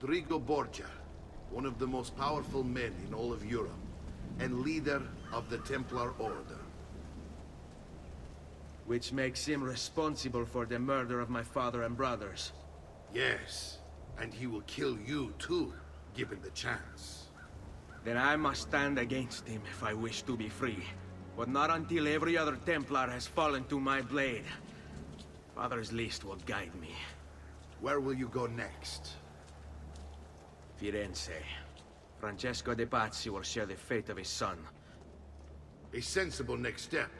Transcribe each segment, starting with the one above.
Rodrigo Borgia, one of the most powerful men in all of Europe, and leader of the Templar Order. Which makes him responsible for the murder of my father and brothers. Yes, and he will kill you too, given the chance. Then I must stand against him if I wish to be free. But not until every other Templar has fallen to my blade. Father's list will guide me. Where will you go next? Firenze. Francesco de Pazzi will share the fate of his son. A sensible next step.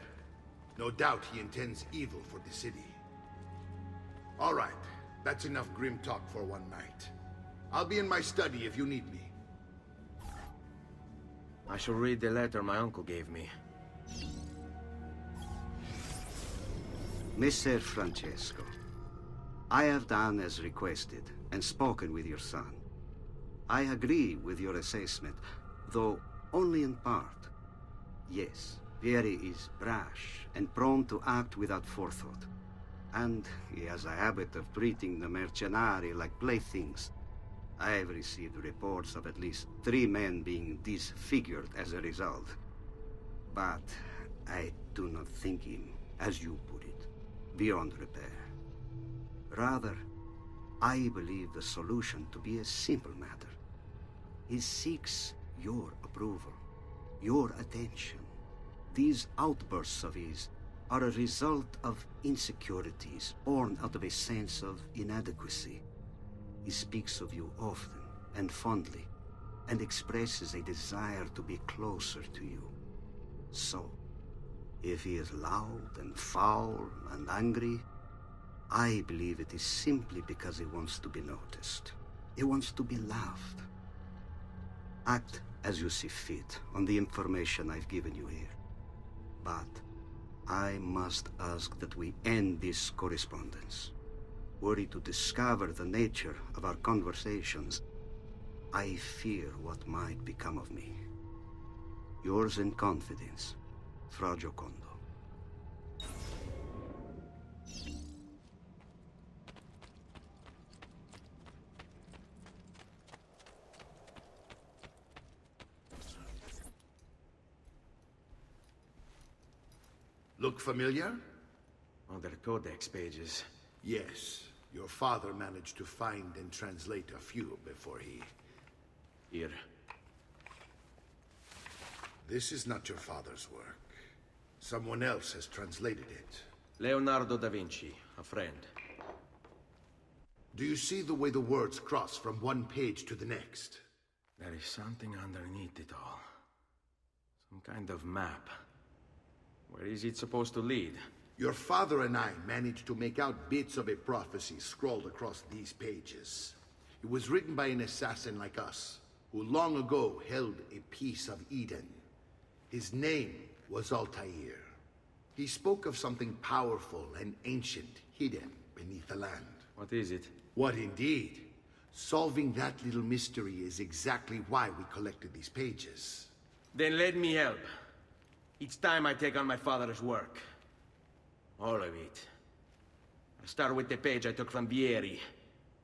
No doubt he intends evil for the city. All right, that's enough grim talk for one night. I'll be in my study if you need me. I shall read the letter my uncle gave me. Messer Francesco, I have done as requested and spoken with your son. I agree with your assessment, though only in part. Yes, Vieri is brash and prone to act without forethought. And he has a habit of treating the mercenari like playthings. I have received reports of at least 3 men being disfigured as a result. But I do not think him, as you put it, beyond repair. Rather, I believe the solution to be a simple matter. He seeks your approval, your attention. These outbursts of his are a result of insecurities born out of a sense of inadequacy. He speaks of you often and fondly, and expresses a desire to be closer to you. So, if he is loud and foul and angry, I believe it is simply because he wants to be noticed. He wants to be loved. Act as you see fit on the information I've given you here. But I must ask that we end this correspondence. Were he to discover the nature of our conversations, I fear what might become of me. Yours in confidence, Fra Giocondo. Look familiar? On their codex pages. Yes. Your father managed to find and translate a few before he... Here. This is not your father's work. Someone else has translated it. Leonardo da Vinci, a friend. Do you see the way the words cross from one page to the next? There is something underneath it all. Some kind of map. Where is it supposed to lead? Your father and I managed to make out bits of a prophecy scrawled across these pages. It was written by an assassin like us, who long ago held a piece of Eden. His name was Altair. He spoke of something powerful and ancient hidden beneath the land. What is it? What indeed? Solving that little mystery is exactly why we collected these pages. Then let me help. Each time I take on my father's work. All of it. I'll start with the page I took from Vieri.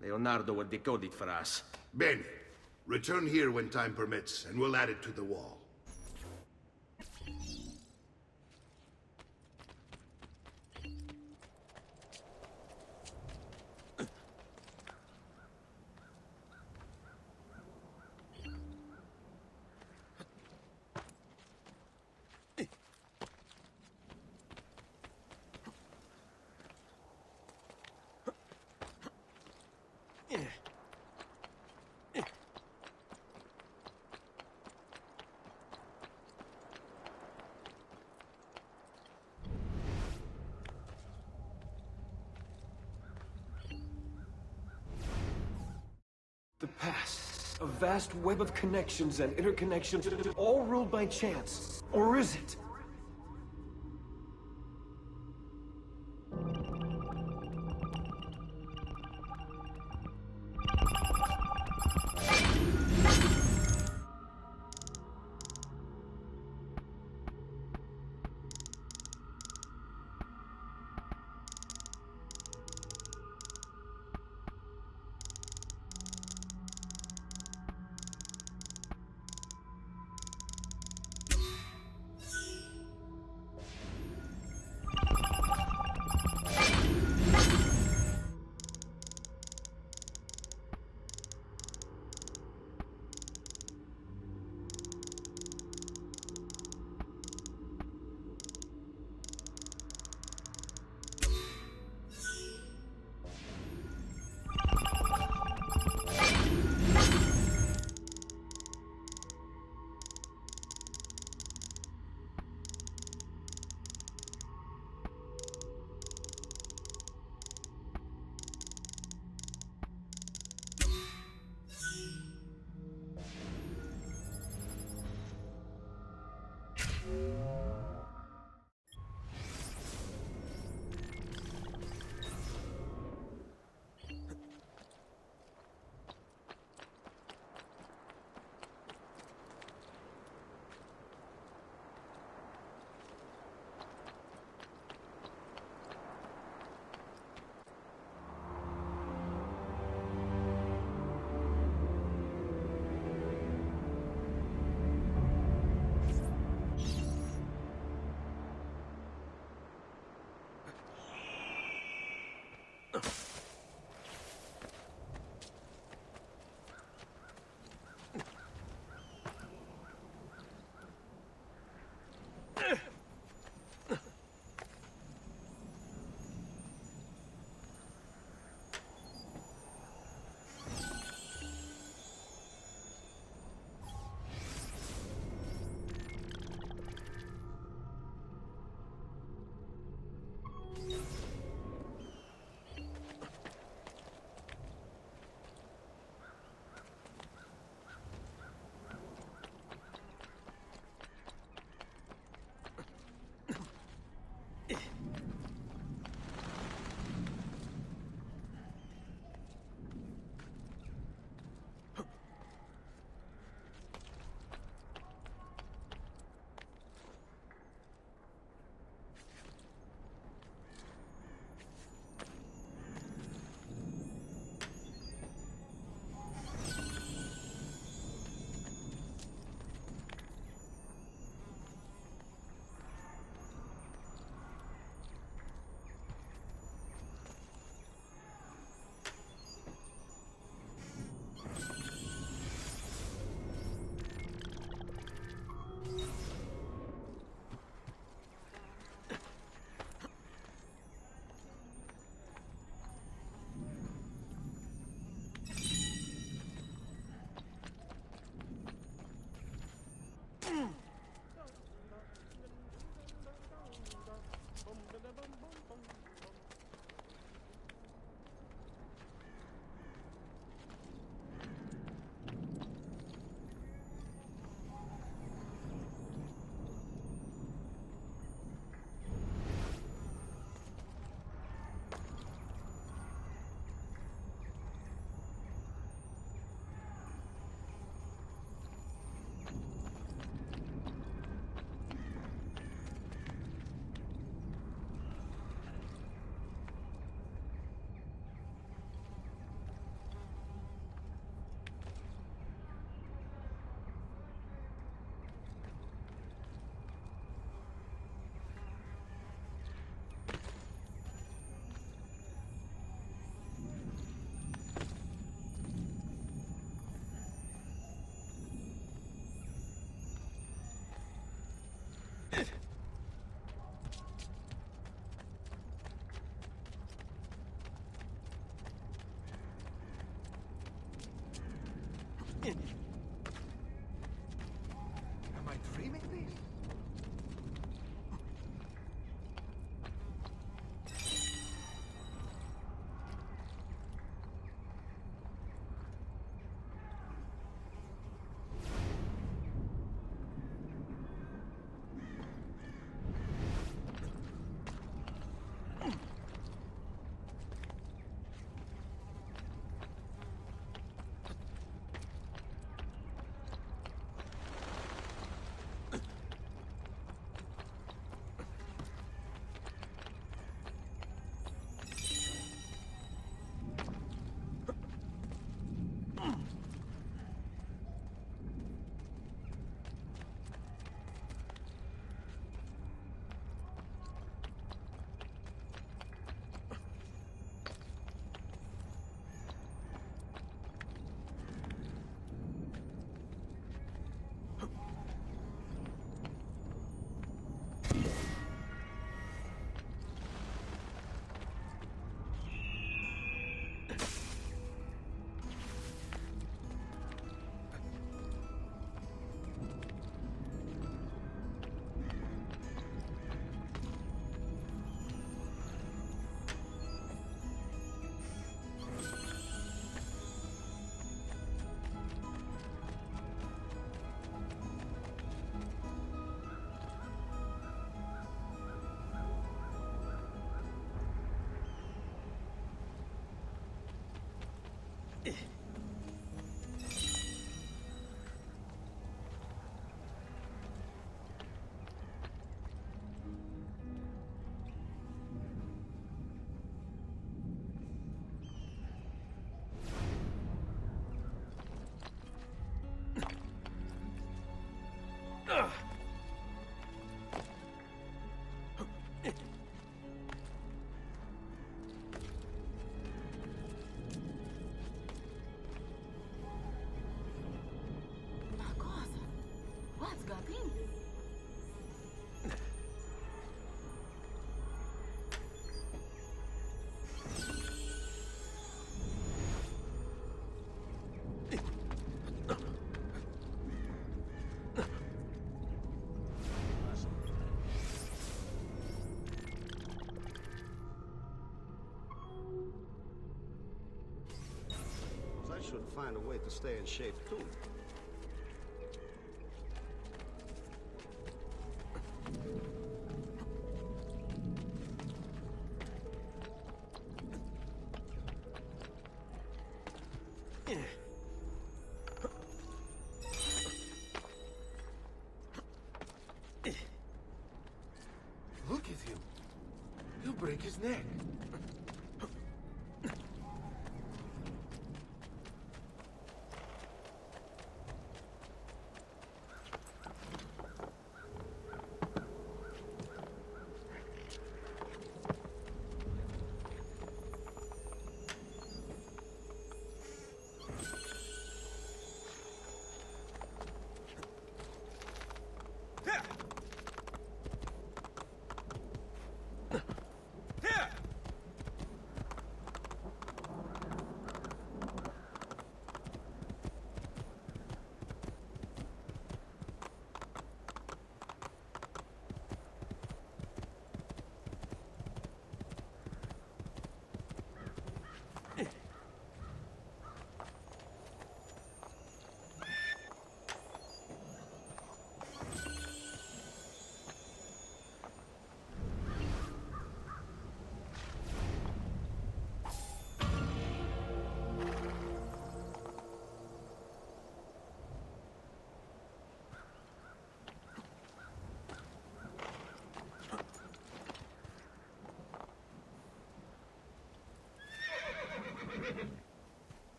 Leonardo will decode it for us. Bene. Return here when time permits, and we'll add it to the wall. The past. A vast web of connections and interconnections, all ruled by chance. Or is it? Am I dreaming this? Ma cosa? What's got in? I should find a way to stay in shape, too. Look at him. He'll break his neck.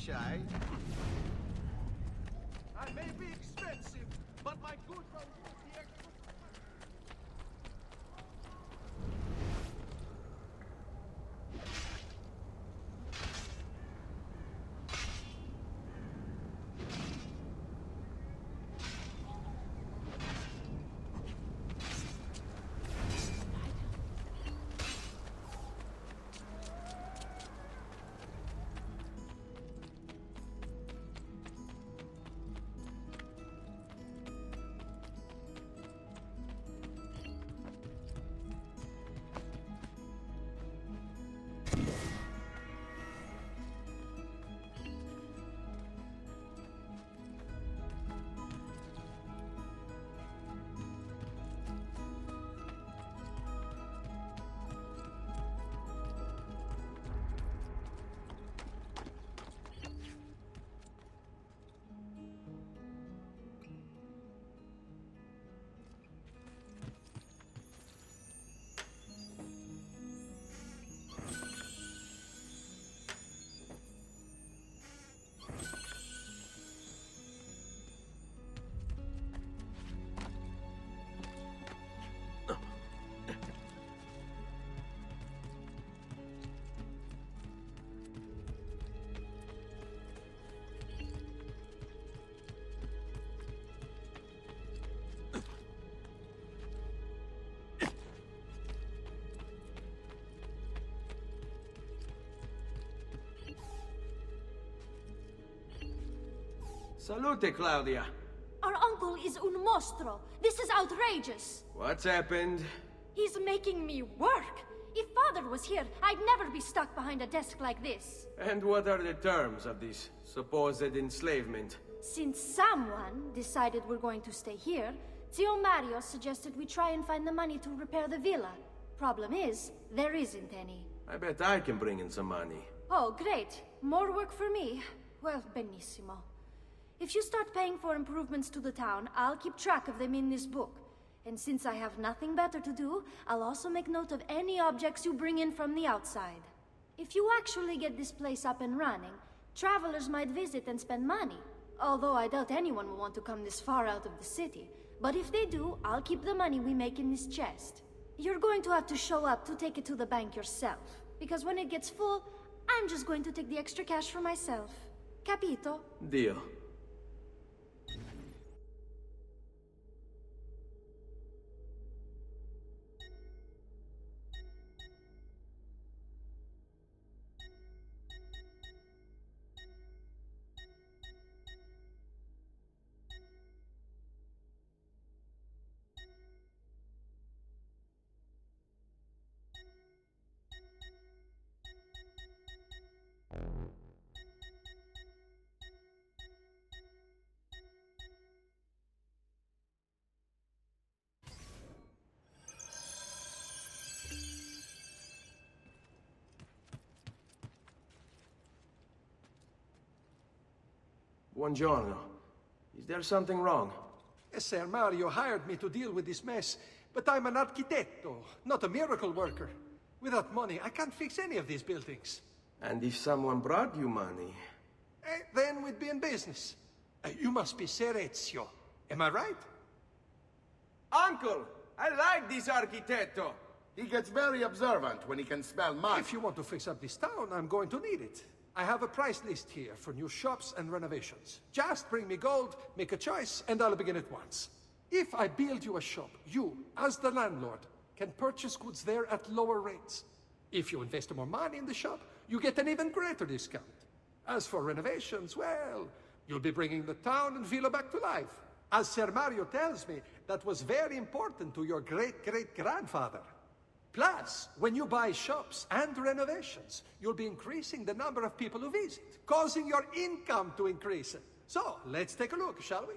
shy. I may be expensive, but my goods are worth the extra. Salute, Claudia. Our uncle is un mostro. This is outrageous. What's happened? He's making me work. If father was here, I'd never be stuck behind a desk like this. And what are the terms of this supposed enslavement? Since someone decided we're going to stay here, Zio Mario suggested we try and find the money to repair the villa. Problem is, there isn't any. I bet I can bring in some money. Oh, great. More work for me. Well, benissimo. If you start paying for improvements to the town, I'll keep track of them in this book. And since I have nothing better to do, I'll also make note of any objects you bring in from the outside. If you actually get this place up and running, travelers might visit and spend money. Although I doubt anyone will want to come this far out of the city. But if they do, I'll keep the money we make in this chest. You're going to have to show up to take it to the bank yourself. Because when it gets full, I'm just going to take the extra cash for myself. Capito? Deal. Buongiorno. Is there something wrong? Ser Mario hired me to deal with this mess, but I'm an architetto, not a miracle worker. Without money, I can't fix any of these buildings. And if someone brought you money? Then we'd be in business. You must be Ser Ezio. Am I right? Uncle! I like this architetto! He gets very observant when he can smell mud. If you want to fix up this town, I'm going to need it. I have a price list here for new shops and renovations. Just bring me gold, make a choice, and I'll begin at once. If I build you a shop, you, as the landlord, can purchase goods there at lower rates. If you invest more money in the shop, you get an even greater discount. As for renovations, well, you'll be bringing the town and villa back to life. As Ser Mario tells me, that was very important to your great-great-grandfather. Plus, when you buy shops and renovations, you'll be increasing the number of people who visit, causing your income to increase. So, let's take a look, shall we?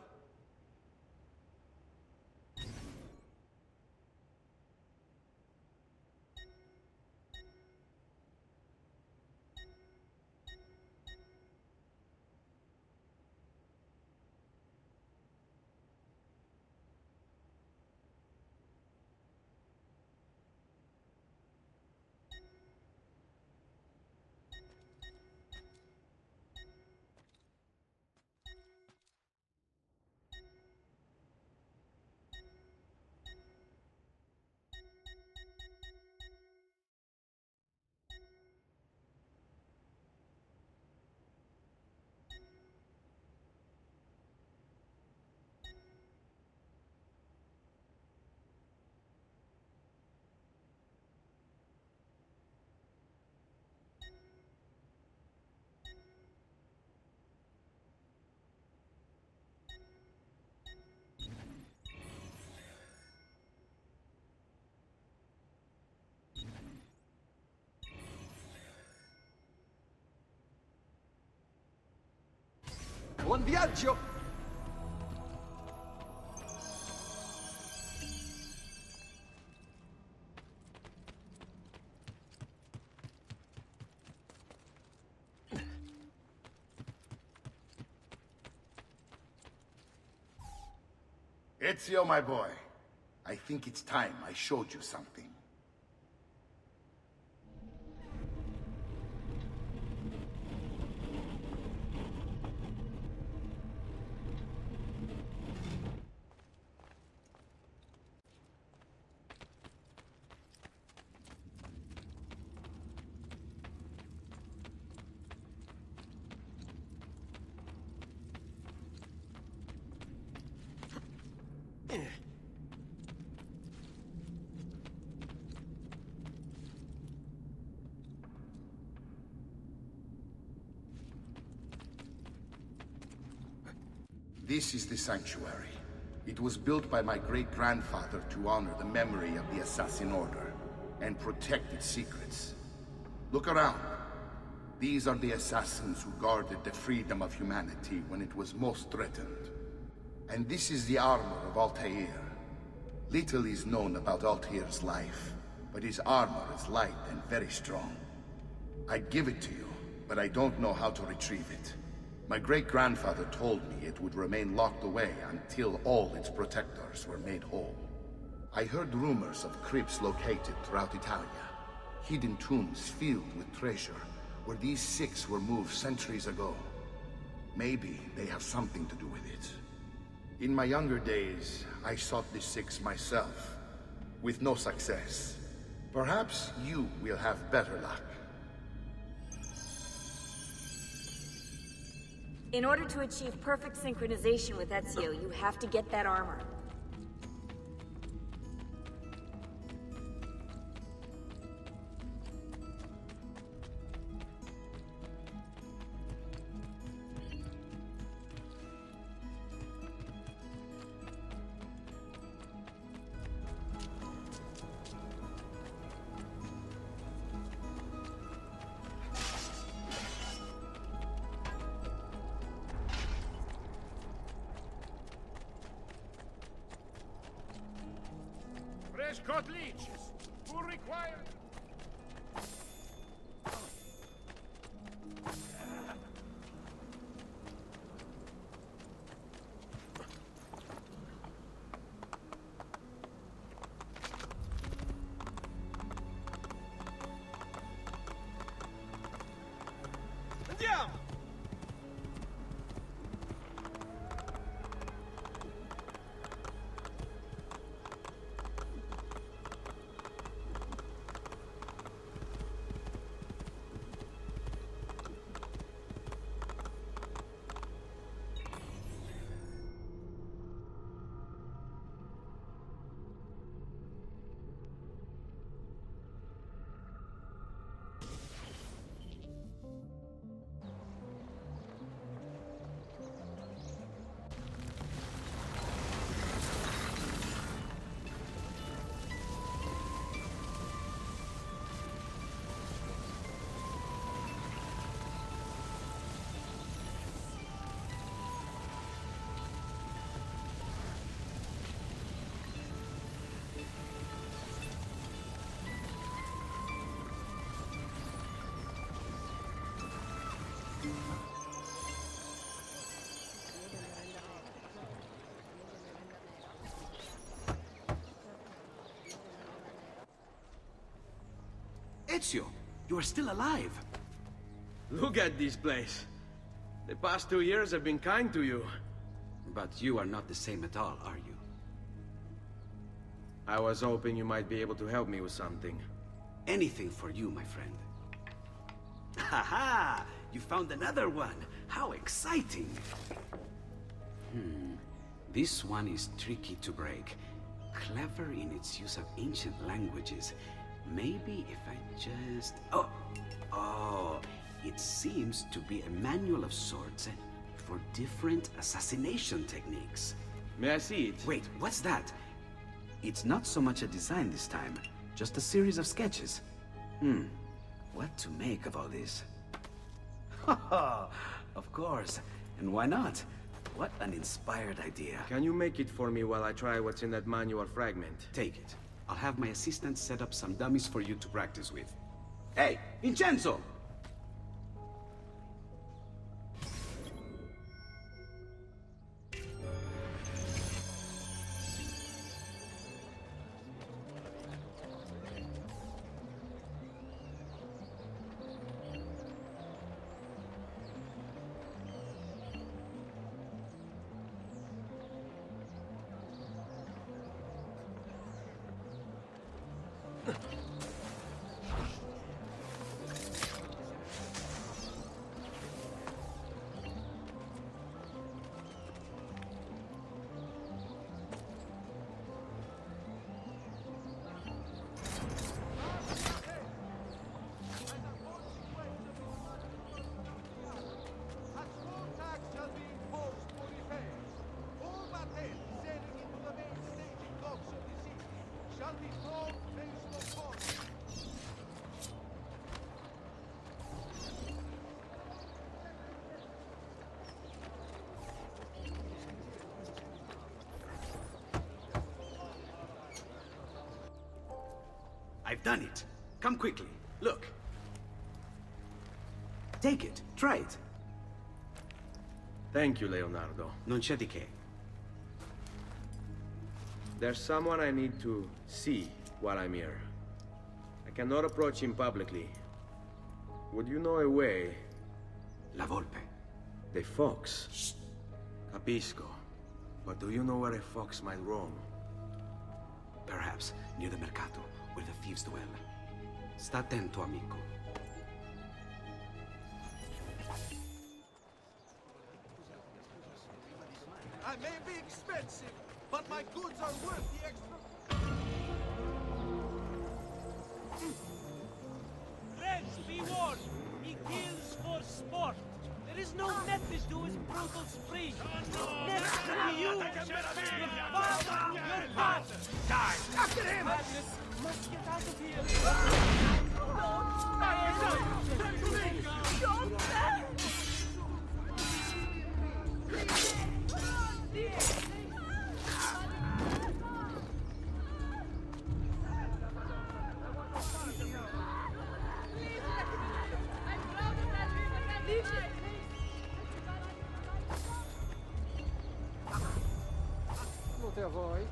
Buon viaggio! Ezio, my boy. I think it's time I showed you something. This is the sanctuary. It was built by my great-grandfather to honor the memory of the Assassin Order and protect its secrets. Look around. These are the assassins who guarded the freedom of humanity when it was most threatened. And this is the armor of Altair. Little is known about Altair's life, but his armor is light and very strong. I'd give it to you, but I don't know how to retrieve it. My great-grandfather told me it would remain locked away until all its protectors were made whole. I heard rumors of crypts located throughout Italia, hidden tombs filled with treasure, where these six were moved centuries ago. Maybe they have something to do with it. In my younger days, I sought the six myself, with no success. Perhaps you will have better luck. In order to achieve perfect synchronization with Ezio, you have to get that armor. Fresh caught leeches. Full required. Andiamo! Ezio, you are still alive. Look at this place. The past 2 years have been kind to you. But you are not the same at all, are you? I was hoping you might be able to help me with something. Anything for you, my friend. Ha-ha! You found another one! How exciting! This one is tricky to break. Clever in its use of ancient languages. Maybe if I just... Oh, it seems to be a manual of sorts for different assassination techniques. May I see it? Wait, what's that? It's not so much a design this time, just a series of sketches. What to make of all this? Of course, And why not? What an inspired idea. Can you make it for me while I try what's in that manual fragment? Take it. I'll have my assistant set up some dummies for you to practice with. Hey, Vincenzo! I've done it. Come quickly. Look. Take it. Try it. Thank you, Leonardo. Non c'è di che. There's someone I need to see while I'm here. I cannot approach him publicly. Would you know a way? La Volpe. The fox. Shh. Capisco. But do you know where a fox might roam? Perhaps near the mercato, where the thieves dwell. Sta attento, amico. I may be expensive, but my goods are worth the extra. Friends, be warned. He kills for sport. There is no method to his brutal spree. Next to you, your father, your path. Die! After him! Madness must get out of here. Note a voi.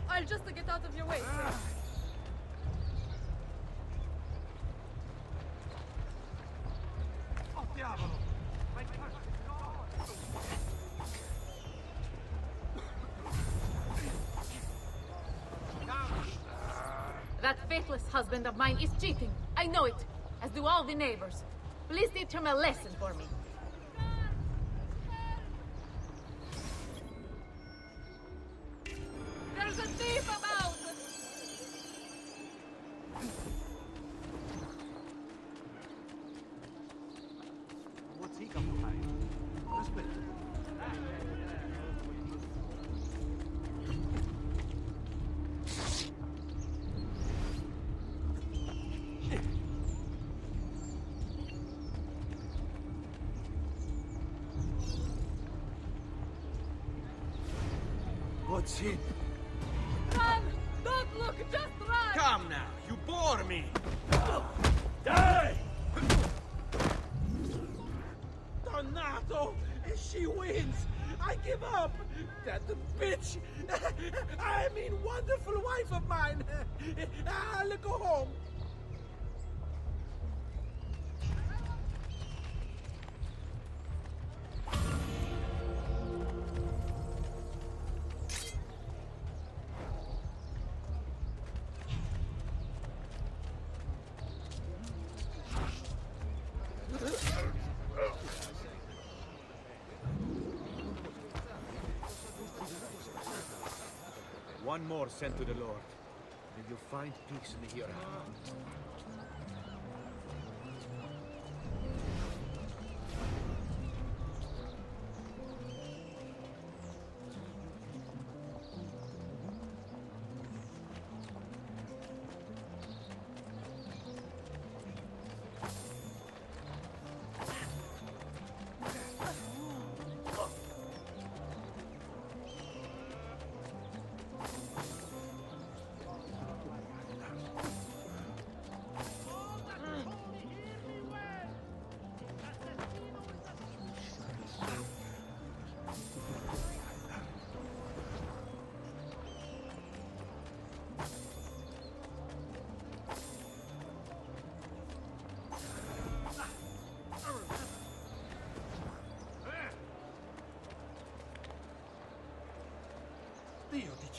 I'll just get out of your way. Oh, diavolo! That faithless husband of mine is cheating. I know it, as do all the neighbors. Please teach him a lesson for me. There's a thief about! What's he got behind? Respect. What's he? Run! Don't look, just run! Come now, you bore me! Die! Donato! She wins! I give up! That bitch! I mean, wonderful wife of mine! I'll go home! One more sent to the Lord. May you find peace in the hereafter.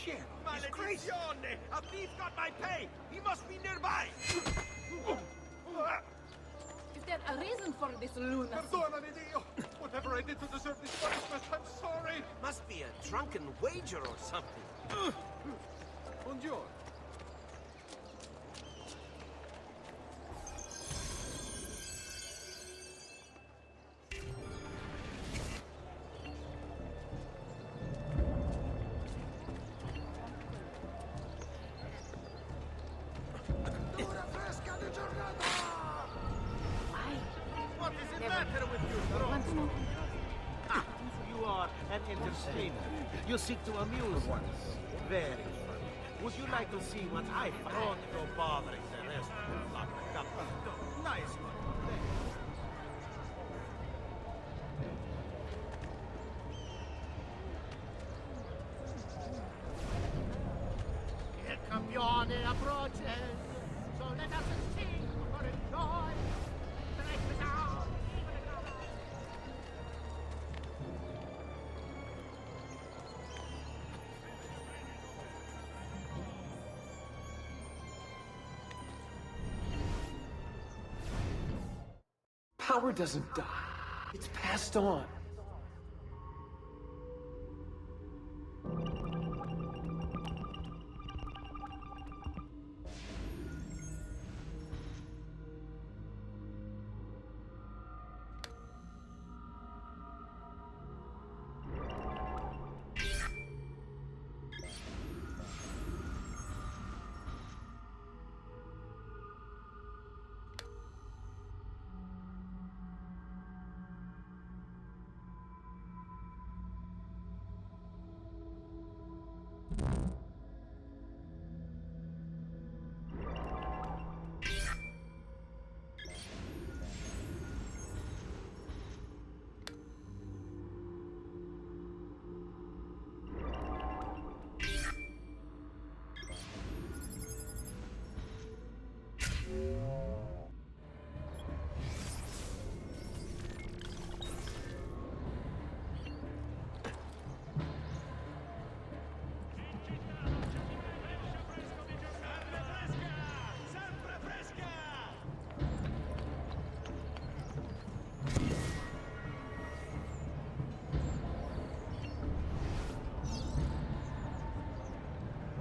shit. He's crazy. Maledizione! A thief got my pay! He must be nearby! Is there a reason for this lunacy? Perdonami, Dio. Whatever I did to deserve this punishment, I'm sorry. Must be a drunken wager or something. Buongiorno. What is the matter with you, Drone? Ah, you are an entertainer. You seek to amuse us. Very funny. Would you like to see what I found? Don't go bothering the rest of the flock. Nice one. Il campione approaches, so let us sing for joy. Break it down. Power doesn't die. It's passed on.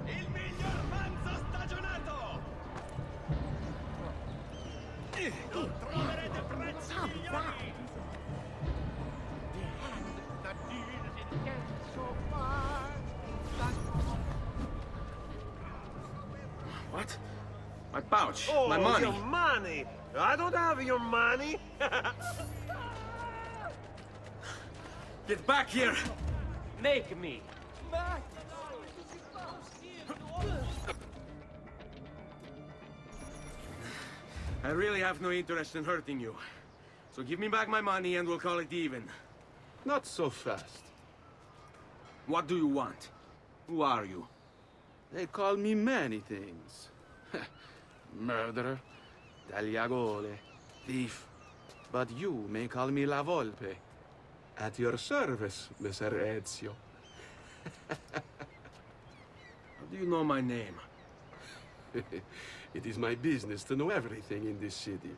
Il miglior manzo stagionato! Non troverete prezzi migliori! The hand that deals in death so far. What? My pouch. Oh, my money. your money! I don't have your money! Get back here! Make me! I really have no interest in hurting you. So give me back my money and we'll call it even. Not so fast. What do you want? Who are you? They call me many things. Murderer, tagliagole, thief. But you may call me La Volpe. At your service, Messer Ezio. How do you know my name? It is my business to know everything in this city.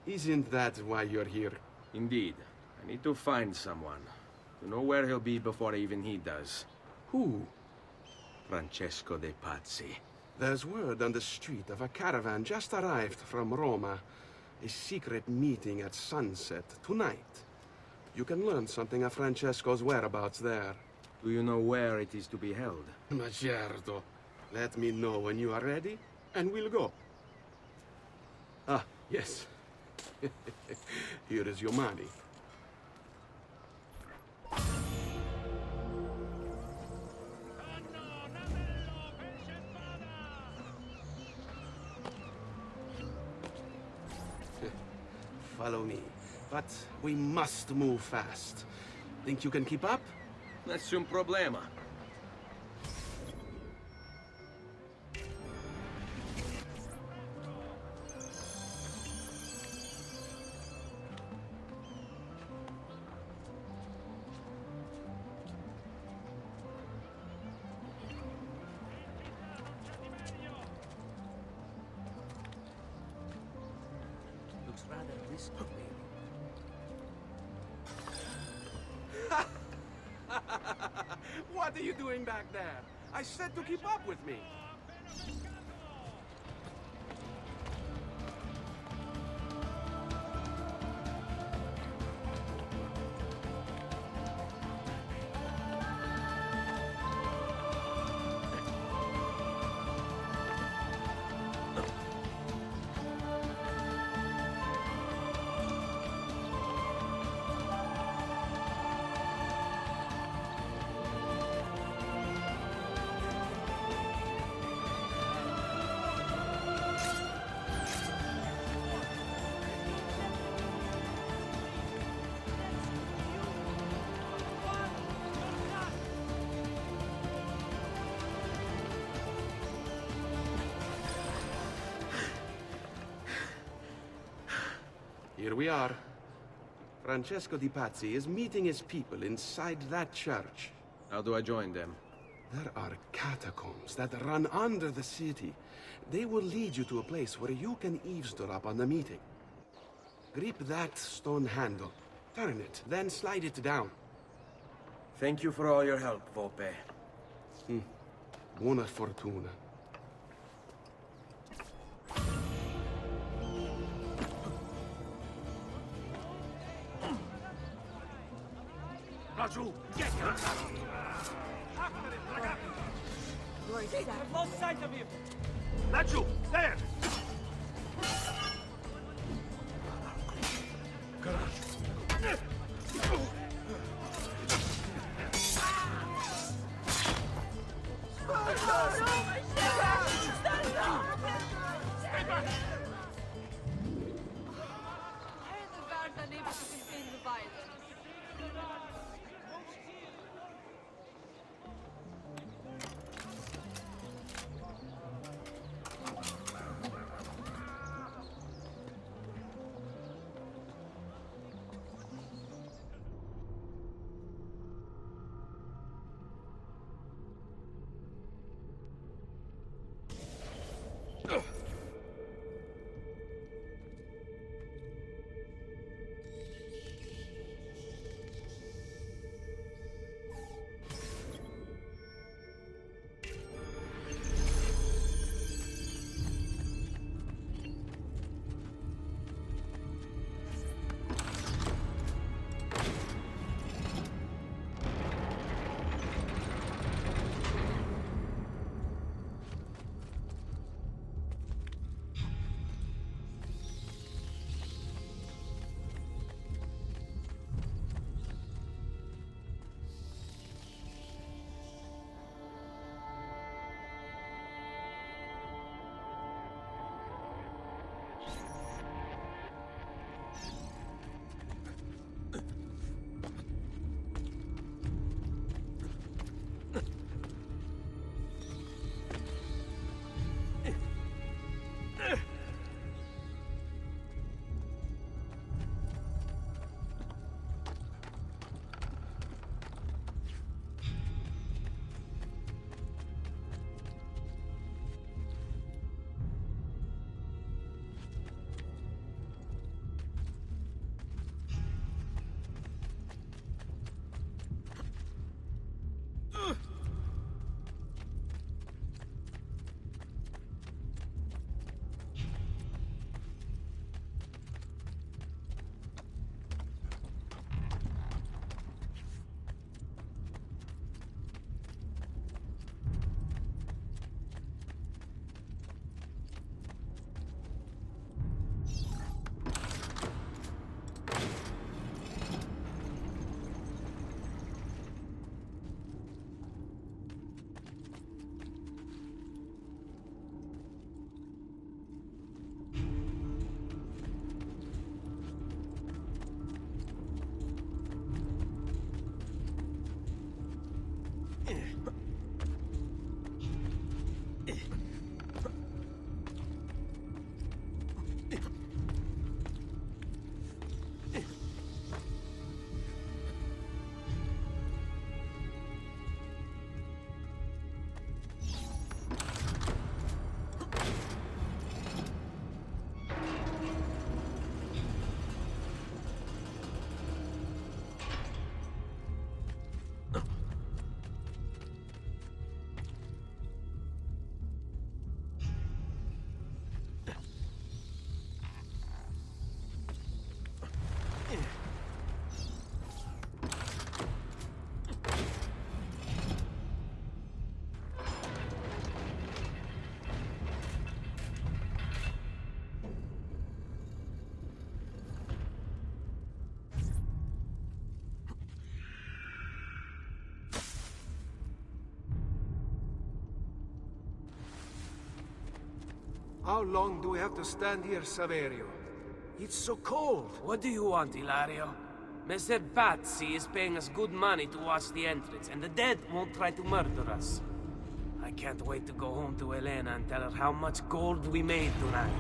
Isn't that why you're here? Indeed. I need to find someone. To know where he'll be before even he does. Who? Francesco de Pazzi. There's word on the street of a caravan just arrived from Roma. A secret meeting at sunset tonight. You can learn something of Francesco's whereabouts there. Do you know where it is to be held? Ma certo. Let me know when you are ready, and we'll go. Ah, yes. Here is your money. Follow me. But we must move fast. Think you can keep up? Nessun problema. risk of me. What are you doing back there? I said to keep up with me. Here we are. Francesco Di Pazzi is meeting his people inside that church. How do I join them? There are catacombs that run under the city. They will lead you to a place where you can eavesdrop on the meeting. Grip that stone handle. Turn it, then slide it down. Thank you for all your help, Volpe. Buona fortuna. Laggiù! I've lost sight of him! Laggiù! There! Why are the guards unable to contain the violence? How long do we have to stand here, Saverio? It's so cold. What do you want, Hilario? Messer Pazzi is paying us good money to watch the entrance, and the dead won't try to murder us. I can't wait to go home to Elena and tell her how much gold we made tonight.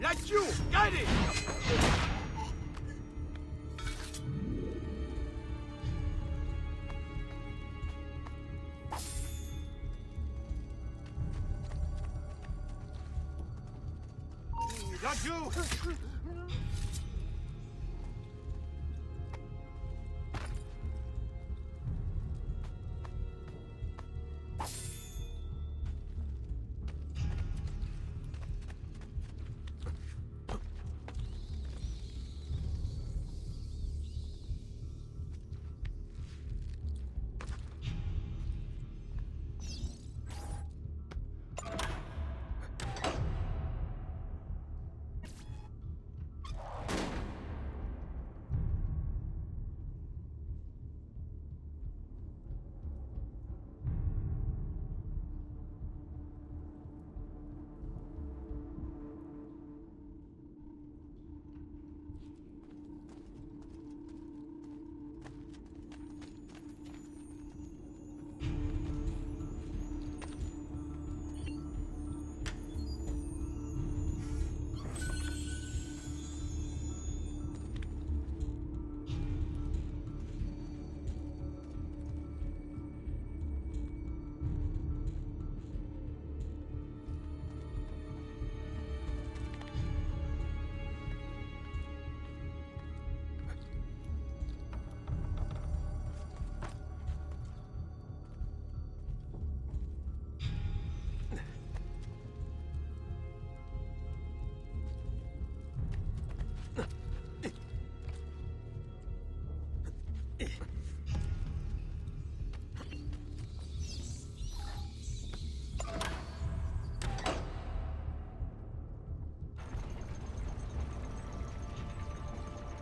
That's you! Got it! Got you!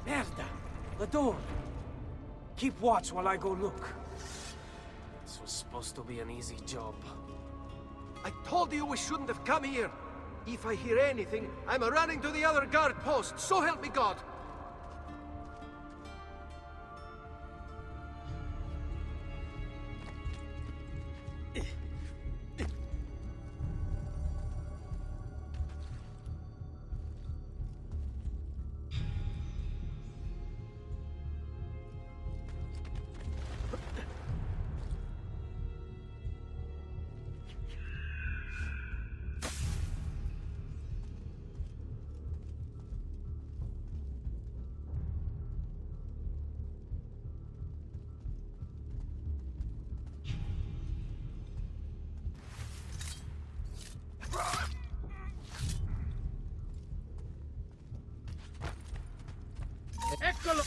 Merda! The door! Keep watch while I go look. This was supposed to be an easy job. I told you we shouldn't have come here. If I hear anything, I'm running to the other guard post. So help me God. Eccolo!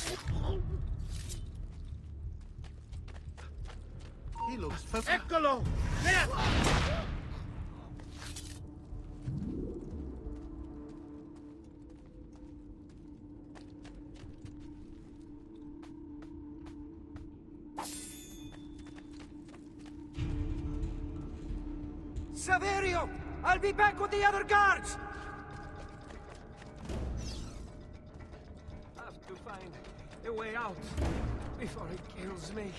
He looks Eccolo! Saverio! I'll be back with the other guards! Have to find a way out before he kills me.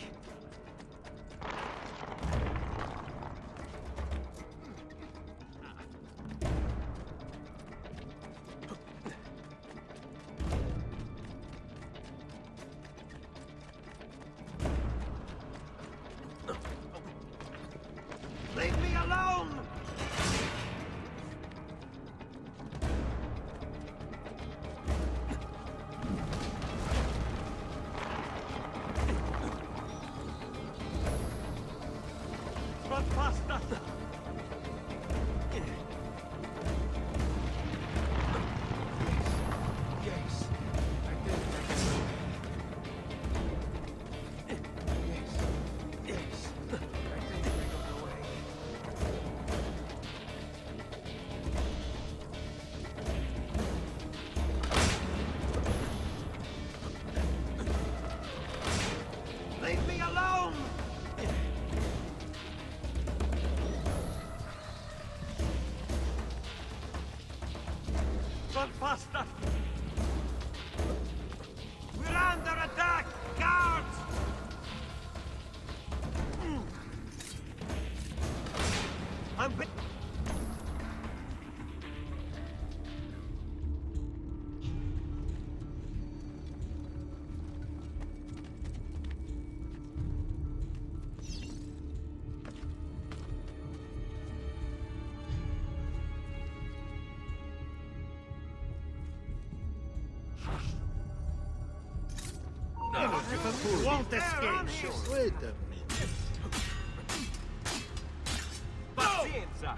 Leave me alone! Run faster! Yes. I did. Yes. Yes. I think I got away. Leave me alone! Run faster! We're under attack! Guards! I'm... You won't escape, sure. Wait a minute. Pazienza!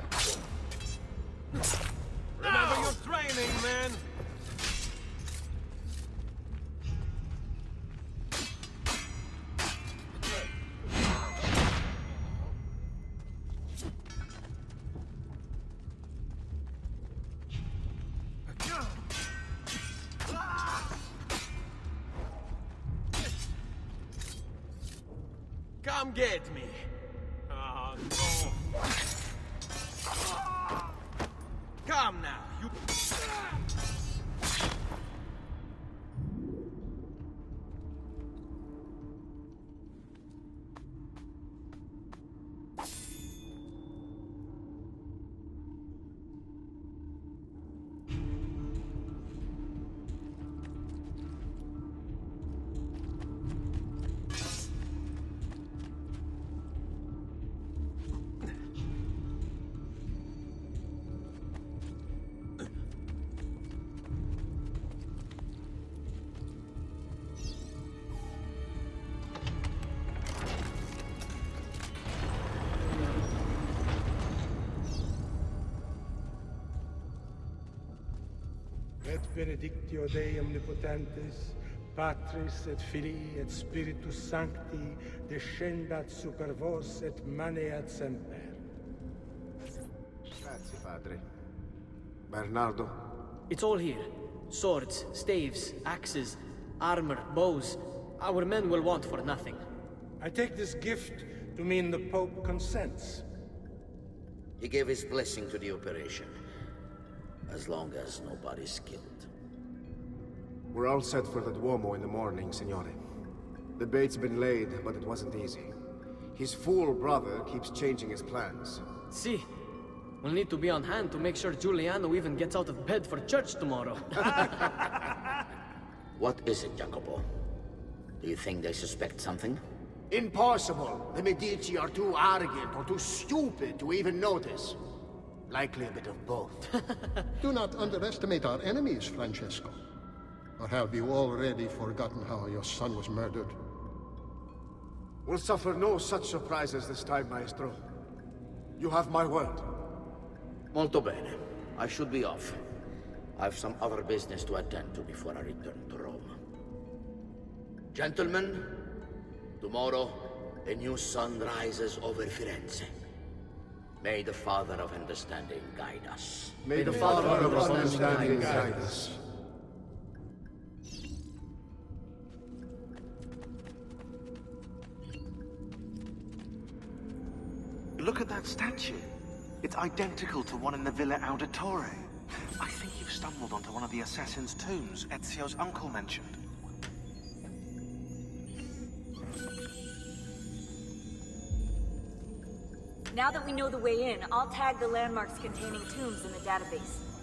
Remember your training, man! Come get me. Oh, no. Come now, you... Et benedictio Dei omnipotentis, Patris et Filii et Spiritus Sancti, descendat super vos et maneat semper. Grazie, padre. Bernardo? It's all here. Swords, staves, axes, armor, bows. Our men will want for nothing. I take this gift to mean the Pope consents. He gave his blessing to the operation. As long as nobody's killed. We're all set for the Duomo in the morning, Signore. The bait's been laid, but it wasn't easy. His fool brother keeps changing his plans. See, we'll need to be on hand to make sure Giuliano even gets out of bed for church tomorrow. What is it, Jacopo? Do you think they suspect something? Impossible! The Medici are too arrogant or too stupid to even notice. Likely a bit of both. Do not underestimate our enemies, Francesco. Or have you already forgotten how your son was murdered? We'll suffer no such surprises this time, Maestro. You have my word. Molto bene. I should be off. I've some other business to attend to before I return to Rome. Gentlemen, tomorrow a new sun rises over Firenze. May the Father of Understanding guide us. May the Father of Understanding guide us. Look at that statue. It's identical to one in the Villa Auditore. I think you've stumbled onto one of the assassin's tombs Ezio's uncle mentioned. Now that we know the way in, I'll tag the landmarks containing tombs in the database.